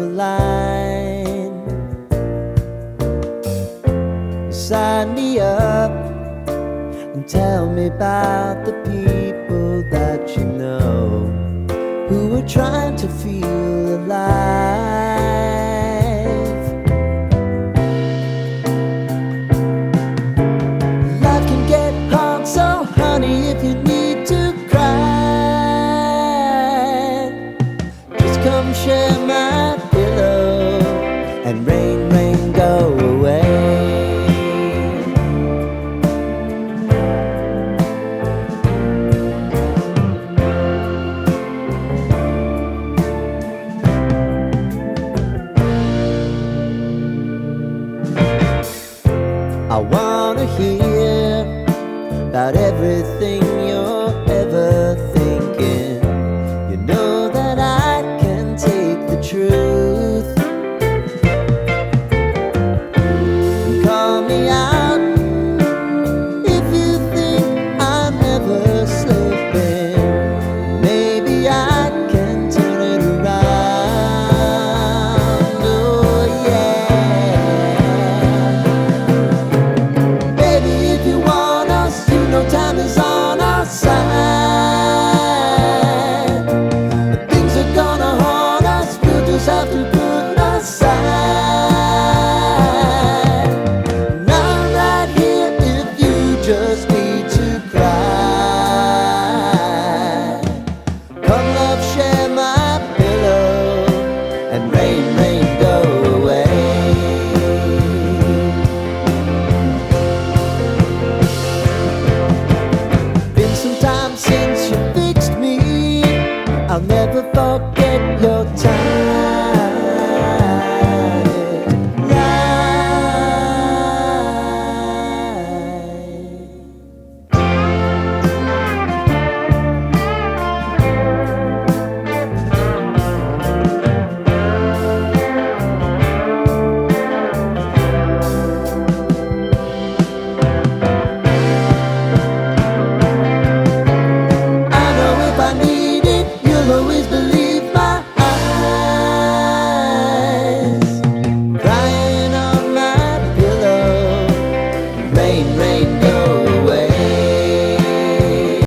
a line. You sign me up and tell me about the people that you know who are trying to feel alive. Life can get hard, so honey, if you need to cry, just come share my pillow and rain, rain, go away. I wanna hear about everything you're ever thinking. You know that I can take the truth. And call me out if you think I'm ever slipping. Maybe I can turn it around. Oh yeah. No time is on our side. Things are gonna haunt us, we'll just have to put aside. And I'm right here if you just need to cry. Come love, share my pillow and rain, rain, go away. Since you fixed me, I'll never forget your time. Always believe my eyes, crying on my pillow, rain, rain,